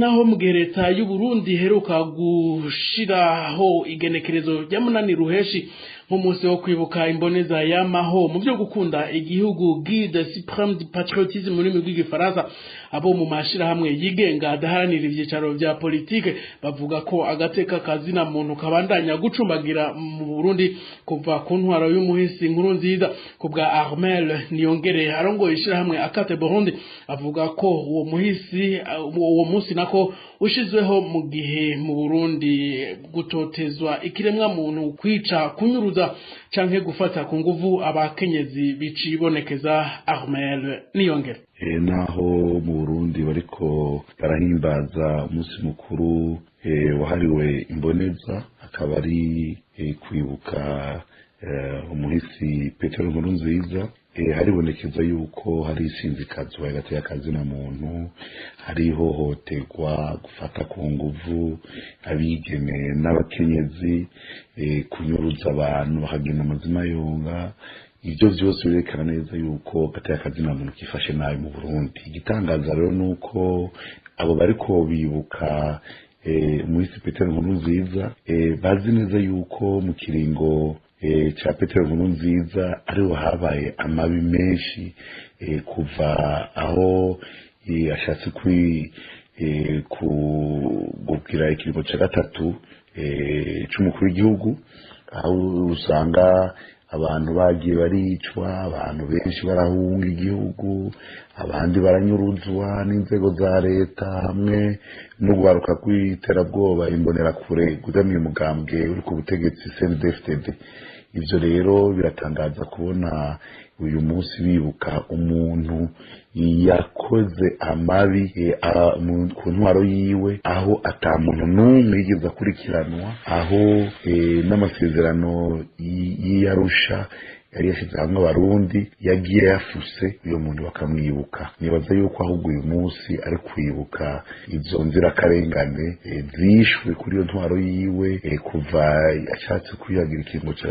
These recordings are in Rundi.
naho mu gihe leta y'u Burundi heruka gushiraho igenekerezo rya munani ruheshi nk'umunsi wo kwibuka imboneza y'amaho mu byo gukunda igihugu Guide Supreme du Patriotisme muri rw'igifaransa, abo mu mashirahamwe yigenga adaharanira ivyicaro vya politike bavuga ko agateka kazina muntu kabandanya gucumbagira mu Burundi kuva ku ntwaro y'umuhisi nkuru nziza. Ku bwa Armel Niyongere arongoye ishirahamwe Akate Burundi avuga ko uwo muhisi uwo munsi nako ushizweho mu gihe mu Burundi gutotezwa ikiremwa muntu, kwica, kunyuruza canke gufata ku nguvu abakenyezi bicibonekeza. Armel Niyongere naho mu Burundi bariko barahimbaza umunsi mukuru wahariwe imboneza, akaba ari kwibuka umuhisi Petero Nkurunziza, haribonekeza yuko hari isinzikazwa hagati y'akazina muntu, hari ihohoterwa, gufata ku nguvu abigeme n'abakenyezi, kunyuruza abantu bakagenda amazima yonga. Ibyo byose birekana neza yuko hagati y'akazina muntu kifashe nabi mu Burundi. Igitangaza rero nuko abo bariko bibuka umuhisi Petero Nkurunziza bazi neza yuko mu kiringo cha Petero Nkurunziza ariho habaye amabi menshi, kuva aho ashatse kugira ikiringo ca gatatu c'umukuru w'igihugu, aho usanga abantu bagiye baricwa, abantu benshi barahunga igihugu, abandi baranyuruzwa n'inzego za leta, hamwe no guharuka kw'iterabwoba imbonerakure kugamiye umugambwe uri ku butegetsi CNDD-FDD. Ivyo rero biratangaza kubona uyu munsi bibuka umuntu yakoze amabi ku ntwaro yiwe, aho ata muntu n'umwe yigeze akurikiranwa, aho n'amasezerano y'Arusha yari yashyize hamwe abarundi yagiye yafuse uyo muntu bakamwibuka. Nibaza yuko ahubwo uyu munsi ari kwibuka izo nzirakarengane zishwe kuri iyo ntwaro yiwe, kuva ashatse kwihagira ikiringo ca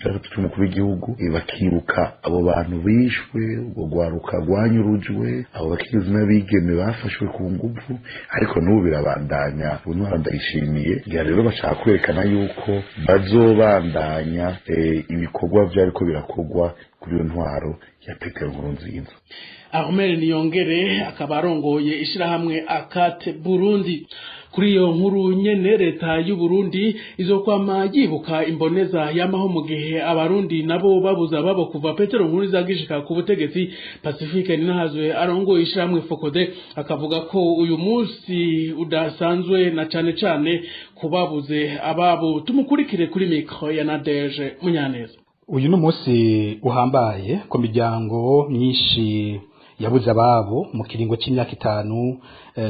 gatatu c'umukuru w'igihugu, bakibuka abo bantu bishwe, ubwo gwaruka rwanyurujwe, abo bakenyezi n'abigeme bafashwe ku nguvu. Ariko n'ubu birabandanya. Untwaro ndayishimiye ngira rero bashaka kwerekana yuko bazobandanya ibikorwa vyariko birakogwa kuri iyo ntwaro ya Petero Nkurunziza. Armel Niyongere akaba arongoye ishirahamwe Akate Burundi. Kuri iyo nkuru nyene leta y'u Burundi izokwama yibuka imboneza y'amaho mu gihe abarundi nabo babuza babo kuva Petero Nkurunziza agishika ku butegetsi. Pacifique Ninahazwe arongoye ishirahamwe Fokode akavuga ko uyu munsi udasanzwe na cane kubabuze ababo. Tumukurikire kuri micro ya Nadege Munyaneza. Uyu n'umunsi uhambaye ku miryango myinshi yabuze ababo mu kiringo c'imyaka 5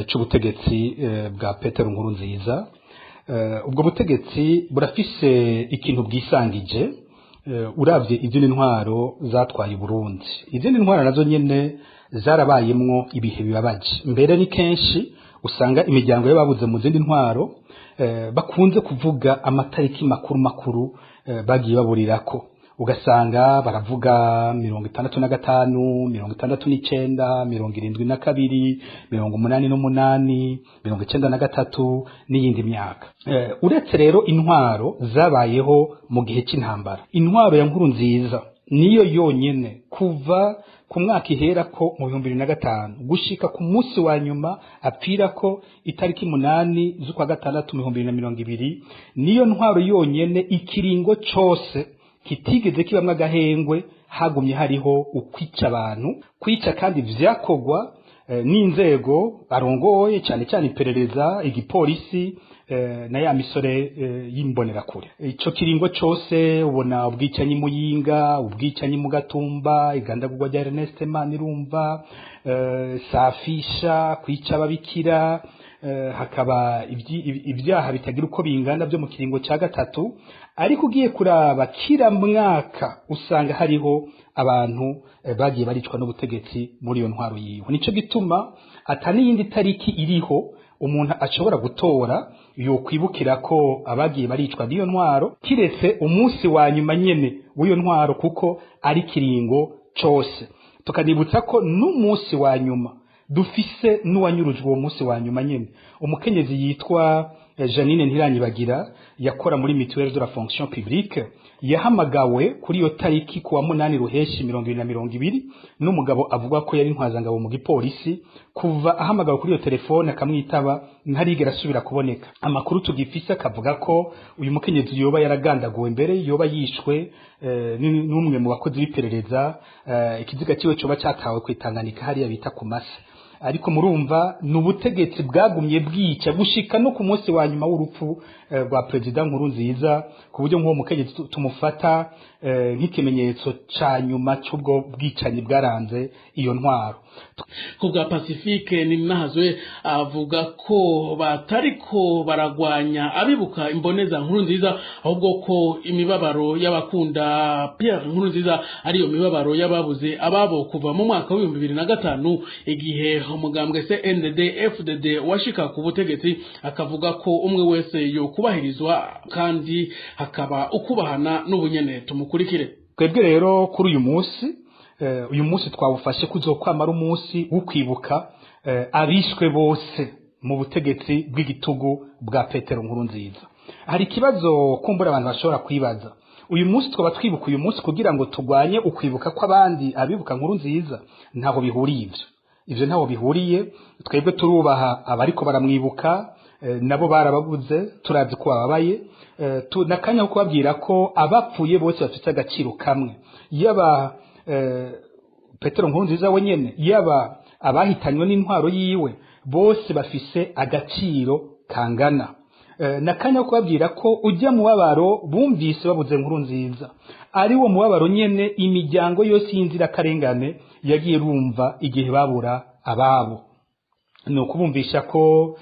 c'ubutegetsi bwa Petero Nkurunziza. Ubwo butegetsi burafise ikintu bwisangije, uravye izindi ntwaro zatwaye Burundi. Izindi ntwaro nazo nyene zarabayemwo ibihe bibabaje. Mbere ni kenshi usanga imiryango y'ababuze mu zindi ntwaro bakunze kuvuga amatariki makuru bagiye baburirako. Ugasanga baravuga 65, 69, 72, 88, 93 n'iyindi myaka. Uretse rero intwaro zabayeho mu gihe c'intambara, intwaro ya Nkurunziza niyo yonyene kuva ku mwaka ihera ko mu 2005 gushika ku munsi wa nyuma apfira ko itariki 8 z'ukwa gatandatu 2020, niyo ntwaro yonyene ikiringo cose kitigeze kibamwe agahengwe hagumye hariho ukwica abantu, kwica kandi vyakogwa n'inzego arongoye cyane iperereza, igipolisi na ya misore y'imbonerakure. Ico kiringo cose ubona ubwicanyi Muyinga, ubwicanyi mu Gatumba, igandagurwa rya Ernest Manirumva, Safisha, kwica ababikira, hakaba ibyaha bitagira uko bingana byo mu kiringo ca gatatu. Ariko ugiye kuraba kira mwaka usanga hariho abantu bagiye baricwa n'ubutegetsi muri iyo ntwaro yiwe. Nico gituma atani yindi tariki iriho umuntu ashobora gutora yo kwibukira ko abagiye baricwa n'iyo ntwaro kiretse umunsi wa nyuma nyene w'iyo ntwaro, kuko ari kiringo cose. Tukanibutsa ko n'umunsi wa nyuma dufise n'uwanyurujwe uwo munsi wa nyuma nyene umukenyezi yitwa Janine Ntiranyibagira yakora muri mutuelle de la fonction publique yahamagawe kuri iyo tariki kuwa 8 ruheshi 2020 n'umugabo avuga ko yari ntwazangabo mu gipolisi kuva ahamagawe kuri iyo telefone akamwitaba ntarigera asubira kuboneka. Amakuru tugifise akavuga ko uyu mukenyezi yoba yaragandaguwe mbere yoba yishwe n'umwe mu bakozi b'iperereza ikiziga ciwe coba cyatawe kwitanganika hariya bita ku mase. Ariko murumva n'ubutegetsi bwagumye bwica gushika no ku munsi wa nyuma w'urupfu rwa president Nkurunziza ku buryo nk'uwo mukenyezi tumufata nk'ikimenyetso ca nyuma cy'ubwo bwicanyi bwaranze iyo ntwaro. Ku bwa Pacifique Ninahazwe avuga ko batariko baragwanya abibuka imboneza Nkurunziza ahubwo ko imibabaro y'abakunda Pierre Nkurunziza ariyo mibabaro y'ababuze ababo kuva mu mwaka wa 2005 igihe umugambwe CNDD FDD washika ku butegetsi akavuga ko umwe wese yo kubahirizwa kandi hakaba ukubahana n'ubunyene. Tumukurikire. Twebwe rero kuri uyu munsi twawufashe kuzokwamara umunsi wo kwibuka abishwe bose mu butegetsi bw'igitugu bwa Petero Nkurunziza. Hari ikibazo kumbura abantu bashobora kwibaza, uyu munsi twaba twibuka uyu munsi kugira ngo tugwanye ukwibuka kw'abandi abibuka Nkurunziza? Ntaho bihuriye ivyo ntaho bihuriye. Twebwe turubaha abariko baramwibuka, nabo barababuze, turazi ko bababaye, nakanya ko kubabwira ko abapfuye bose bafite agaciro kamwe, yaba Petero Nkurunziza wenyene yaba abahitanywe n'intwaro yiwe bose bafise agaciro kangana. Nakanya ko kubabwira ko ujya mu babaro bumvise babuze Nkurunziza ari wo mubabaro nyene imiryango yose y'inzira karengane yagiye rumva igihe babura ababo. No kubumvisha ko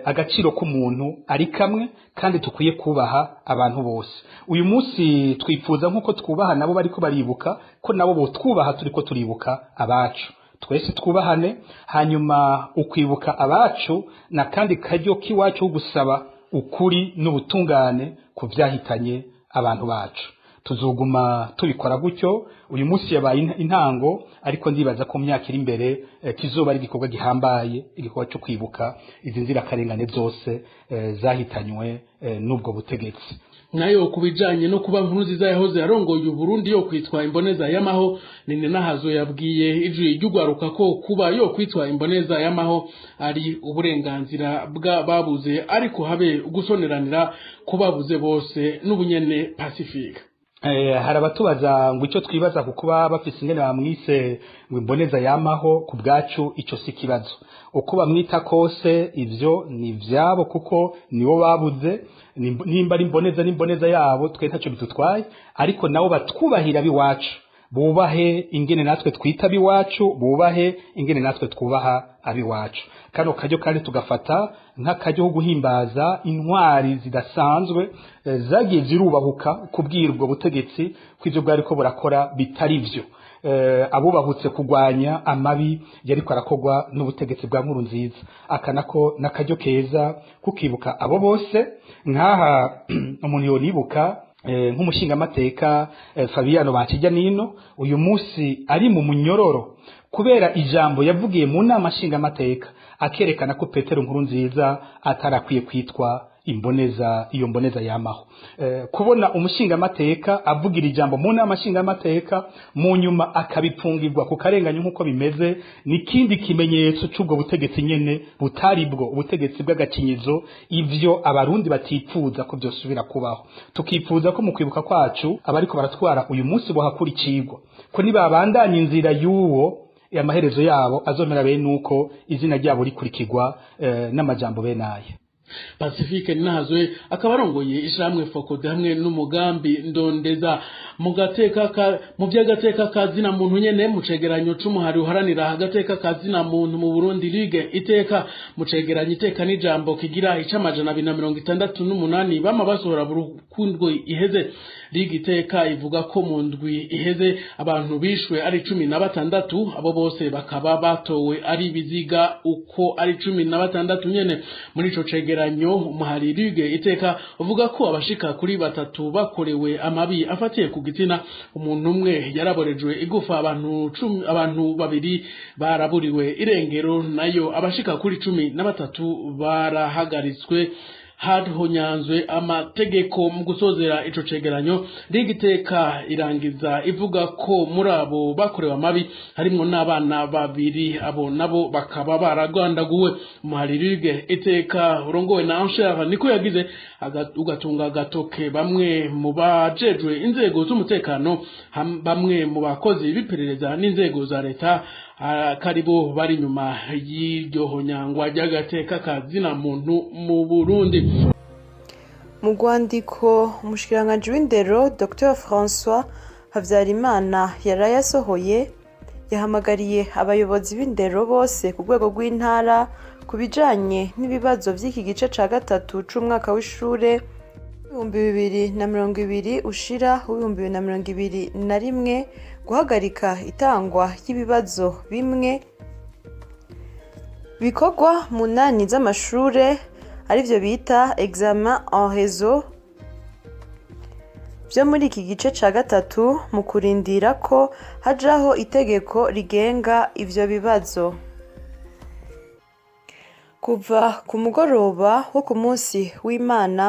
agaciro k'umuntu ari kamwe kandi tukwiye kubaha abantu bose. Uyu munsi twifuza nkuko twubaha nabo bariko baribuka ko nabo bo twubaha turiko turibuka abacu. Twese twubahane, hanyuma ukwibuka abacu na kandi karyo kiwacu gusaba ukuri n'ubutungane ku vyahitanye abantu bacu. Tuzoguma tubikora gutyo. Uyu munsi yabaye intango, ariko ndibaza ko myaka iri imbere kizoba ari igikorwa gihambaye, igikorwa cyo kwibuka izi nzira karengane zose zahitanywe n'ubwo butegetsi. Nayo kubijanye no kuba Nkurunziza yahoze arongoye Burundi yo kwitwa imboneza y'amaho, Ninahazwe yabwiye ijwi ry'ugwaruka ko kuba yo kwitwa imboneza y'amaho ari uburenganzira bw'ababuze, ariko habe ugusoneranira kubabuze bose n'ubunyene. Pacifique. Hari abatubaza ngo icyo twibaza kukuba bafise ingene bamwise ngo imboneza yamaho, ku bwacu ico si kibazo. Uko bamwita kose ivyo ni vyabo kuko nibo babuze, nimba ari imboneza n'imboneza yabo twe ntacyo bitutwaye, ariko nabo batwubahira biwacu, bubahe ingene natwe twita biwacu, bubahe ingene natwe twubaha abiwacu. Kano kajyo kandi tugafata nk'akajyo guhimbaza intwari zidasanzwe zagiye zirubahuka kubwirwa butegetsi kw'ivyo bwari ko burakora bitari vyo. Abubahutse kugwanya amabi yariko arakogwa n'ubutegetsi bwa Nkurunziza. Akanako nakajyo keza kukibuka abo bose. Nkaha umuntu yonibuka nk'umushinga amateka Fabiano Bakijyanino uyu munsi ari mu munyororo kubera ijambo yavugiye mu nama nshinga amateka akerekana ko Petero Nkurunziza atarakwiye kwitwa imboneza, iyo mboneza yamaho. Kubona umushinga amateka avugira ijambo mu nama nshinga amateka mu nyuma akabipfungirwa ku karenganyo nk'uko bimeze, ni kindi kimenyetso cy'ubwo butegetsi nyene butari bwo ubutegetsi bw'agakinyizo, ivyo abarundi batipfuza ko byosubira kubaho. Tukifuza ko mu kwibuka kwacu abariko baratwara uyu munsi bohakurikirwa ko nibabandanya inzira y'uwo amaherezo yabo azomera bene nuko izina ryabo rikurikirwa n'amajambo benaye. Pacifique Ninahazwe akaba arongoye ishamwe Fokode hamwe n'umugambi ndondeza mu by'agateka kazina muntu nyene mu cegeranyo c'umuhari uharanira agateka kazina muntu mu Burundi Ligue Iteka mu cegeranyo iteka n'ijambo kigira icamajana 268 bama basohora burukundwe iheze. Ligue Iteka ivuga ko mu ndwi iheze abantu bishwe ari 16, abo bose bakaba batowe ari biziga uko ari 16 nyene. Muri ico cegeranyo cegeranyo umuhari Ligue Iteka uvuga ko abashika kuri batatu bakorewe amabi afatiye ku gitsina, umuntu umwe yaraborejwe igufa, abantu babiri baraburiwe irengero, nayo abashika kuri 13 barahagaritswe hadhonyanzwe amategeko. Mu gusozera ico cegeranyo Ligue Iteka irangiza ivuga ko muri abo bakorewe amabi harimwo n'abana babiri, abo nabo bakaba baragandaguwe. Umuhari Ligue Iteka urongowe na Ansher niko yagize ugatunga gatoke bamwe mu bajejwe inzego z'umutekano, bamwe mu bakozi b'iperereza n'inzego za leta karibo bari nyuma y'iryo honyangwa ry'agateka kazina muntu mu Burundi. Mu rwandiko umushikiranganji w'indero Dr François Havyarimana yaraye asohoye yahamagariye abayobozi b'indero bose ku rwego rw'intara ku bijanye n'ibibazo vy'iki gice ca gatatu c'umwaka w'ishure 2020 ushira 2021 guhagarika itangwa ry'ibibazo bimwe bikorwa mu nani z'amashure arivyo bita examen en réseau vyo muri iki gice ca gatatu mu kurindira ko hajaho itegeko rigenga ivyo bibazo. Kuva ku mugoroba wo ku munsi w'Imana,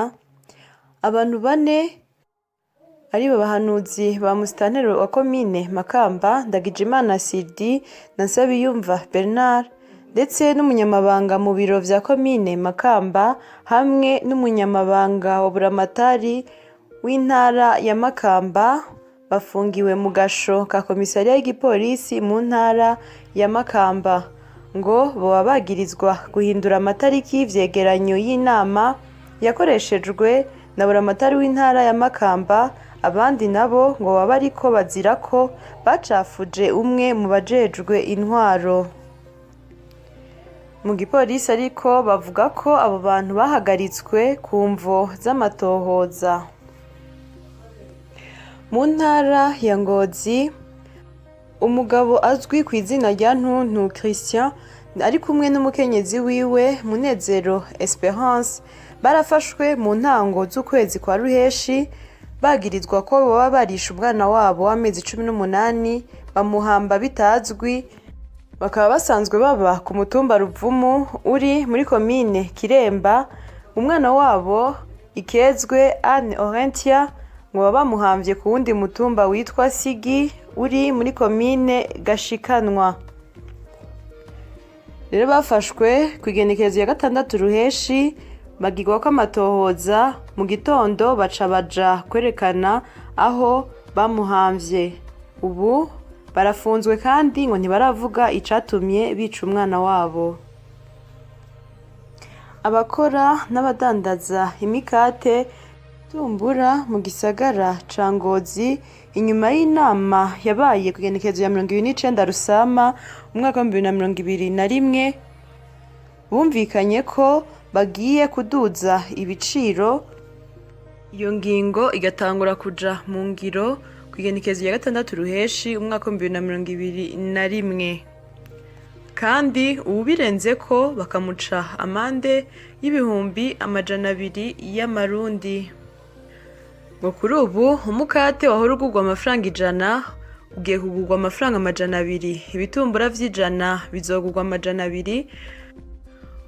abantu 4 aribo bahanuzi ba musitanteri wa komine Makamba Ndagijimana Sidi na Nsabiyumva Bernard ndetse n'umunyamabanga mu biro vya komine Makamba hamwe n'umunyamabanga wa buramatari w'intara ya Makamba bafungiwe mu gasho ka komisariya y'igipolisi mu ntara ya Makamba ngo boba bagirizwa guhindura amatariki y'ivyegeranyo y'inama yakoreshejwe na buramatari w'intara ya Makamba. Abandi nabo ngo baba bariko bazira ko bacafuje umwe mu bajejwe intwaro mu gipolisi, ariko bavuga ko abo bantu bahagaritswe ku mvo z'amatohoza. Mu ntara ya Ngozi, umugabo azwi ku izina rya Ntuntu Christian ari kumwe n'umukenyezi wiwe Munezero Esperance barafashwe mu ntango z'ukwezi kwa Ruheshi bagirizwa ko baba barisha umwana wabo w'amezi 18 bamuhamba bitazwi. Bakaba basanzwe baba ku mutumba Ruvumu uri muri komine Kiremba. Umwana wabo Ikezwe Anne Orentia ngo bamuhamvye ku wundi mutumba witwa Sigi uri muri komine Gashikanwa. Rero bafashwe ku igenekerezo ya 6 Ruheshi bagirwa ko amatohoza, mu gitondo baja kwerekana aho bamuhamvye. Ubu barafunzwe kandi ngo ntibaravuga icatumye bica umwana wabo. Abakora n'abadandaza imikate Tumbura mu gisagara ca Ngozi inyuma y'inama yabaye ku igenekerezo ya 29 Rusama umwaka wa 2021 bumvikanye ko bagiye kuduza ibiciro. Iyo ngingo igatangura kuja mu ngiro ku igenekerezo ya 6 Ruheshi umwaka wa 2021 kandi ubirenze ko bakamuca amande y'ibihumbi 200 y'amarundi. Ngo kuri ubu umukate wahora ugurwa amafaranga 100 ugiye kugurwa amafaranga 200, ibitumbura vy'ijana bizogurwa 200.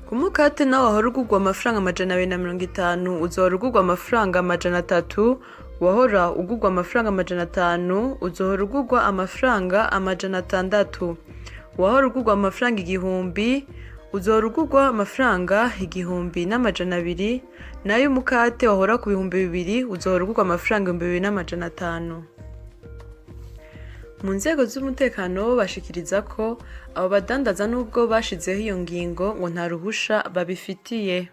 Ku mukate nawo wahora ugurwa amafaranga 250 uzohora ugurwa amafaranga 300, wahora ugurwa amafaranga 500 uzohora ugurwa amafaranga 600, wahora ugurwa amafaranga 1000 uzohora ugurwa amafaranga 1200, nayo umukate wahora ku 2000 uzohora ugurwa amafaranga 2500. Mu nzego z'umutekano bashikiriza ko abo badandaza nubwo bashizeho iyo ngingo ngo nta ruhusha babifitiye.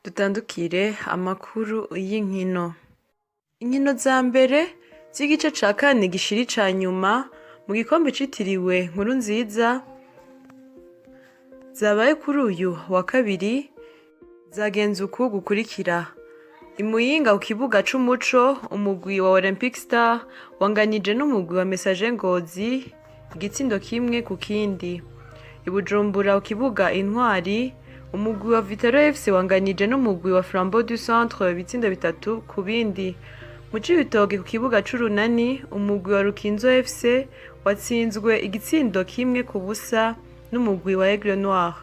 Dutandukire amakuru y'inkino. Inkino za mbere z'igice ca 4 gishiri ca nyuma mu gikombe citiriwe Nkurunziza zabaye kuri uyu wa kabiri zagenze uku gukurikira. Imuyinga ku kibuga c'umuco umugwi wa Olympic Star wanganije n'umugwi wa Message Ngozi igitsindo kimwe ku kindi. I Bujumbura ku kibuga Intwari umugwi wa Vitaro FC wanganije n'umugwi wa Flambeau du Centre ibitsindo 3 ku bindi. Mu Cibitoke ku kibuga c'Urunani umugwi wa Rukinzo FC watsinzwe igitsindo kimwe ku busa n'umugwi wa Aigle Noir.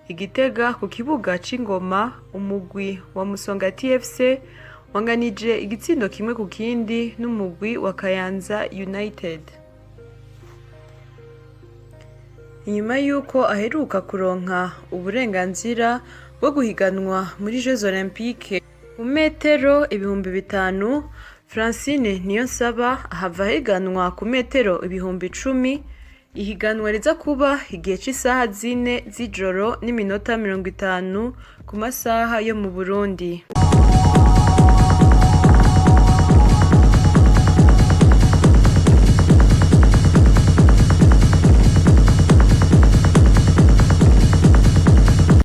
Igitega ku kibuga c'Ingoma umugwi wa Musongati FC wanganije igitsindo kimwe ku kindi n'umugwi wa Kayanza United. Inyuma yuko aheruka kuronka uburenganzira bwo guhiganwa muri Jeux Olympiques mu metero 5000, Francine Niyonsaba ahava higanwa ku metero 10,000, ihiganwa riza kuba igihe c'isaha 4 z'ijoro n'iminota 50 ku masaha yo mu Burundi.